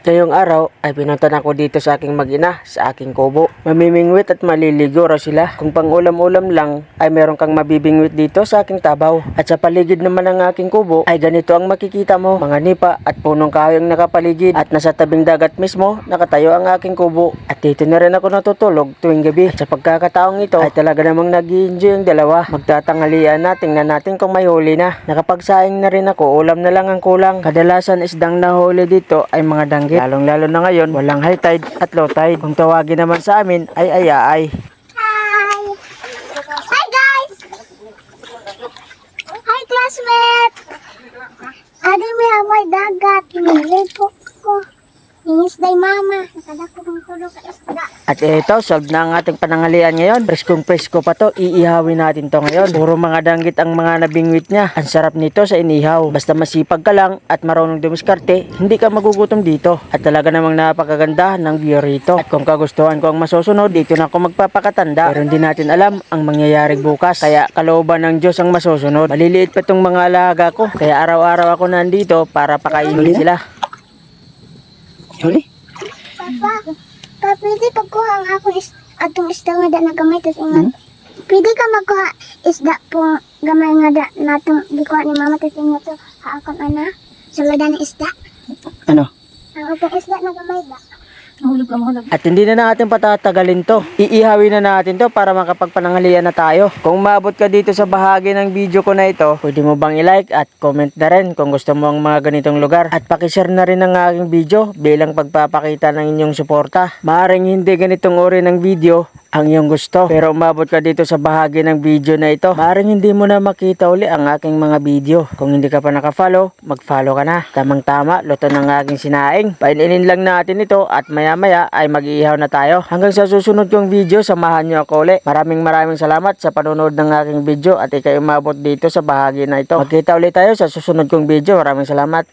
At ngayong araw ay pinuntan ako dito sa aking mag-ina, sa aking kubo. Mamimingwit at maliligo raw sila. Kung pang ulam-ulam lang ay meron kang mabibingwit dito sa aking tabaw. At sa paligid naman ng aking kubo ay ganito ang makikita mo. Mga nipa at punong kahoy ang nakapaligid. At nasa tabing dagat mismo nakatayo ang aking kubo. At dito na rin ako natutulog tuwing gabi. At sa pagkakataong ito ay talaga namang nag-i-enjoy ang dalawa. Magtatanghalian na, tingnan natin kung may huli na. Nakapagsaing na rin ako, ulam na lang ang kulang. Kadalasan isdang nahuli dito ay mga danggit. Lalong lalo na ngayon, walang high tide at low tide. Kung tawagin naman sa amin ay ayaay. Hi! Hi guys! Hi classmate! Adi may amoy dagat. Nilay po ko. Ningisday mama. Nakadako ng tulo ka isda. At ito, solve na ang ating pananghalian ngayon. Preskong presko pa to, iihawin natin to ngayon. Puro mga danggit ang mga nabingwit niya. Ang sarap nito sa inihaw. Basta masipag ka lang at marunong dumiskarte, hindi ka magugutom dito. At talaga namang napakaganda ng view rito. At kung kagustuhan ko ang masusunod, dito na ako magpapakatanda. Pero hindi natin alam ang mangyayari bukas. Kaya kalooban ng Diyos ang masusunod. Maliliit pa itong mga alaga ko. Kaya araw-araw ako nandito para pakainin sila. Huli? Papa, pwede pagkuha ang akong atong isda nga da na gamay. Pwede ka magkuha isda pong gamay nga da natong gikuha ni mama. Tapos inyo to haakon ana. Suladan ng isda. Ano? Ang atong isda na gamay da. At hindi na natin patatagalin to. Iihawin na natin to para makapagpananghalian na tayo. Kung maabot ka dito sa bahagi ng video ko na ito, pwede mo bang i-like at comment na rin kung gusto mo ang mga ganitong lugar. At pakishare na rin ang aking video bilang pagpapakita ng inyong suporta. Maaring hindi ganitong uri ng video ang iyong gusto, pero umabot ka dito sa bahagi ng video na ito, maaaring hindi mo na makita uli ang aking mga video. Kung hindi ka pa nakafollow, mag-follow ka na. Tamang-tama, luto ng aking sinaing. Paininin lang natin ito at maya-maya ay mag-iihaw na tayo. Hanggang sa susunod kong video, samahan nyo ako uli. Maraming salamat sa panonood ng aking video at ikay umabot dito sa bahagi na ito. Magkita ulit tayo sa susunod kong video. Maraming salamat.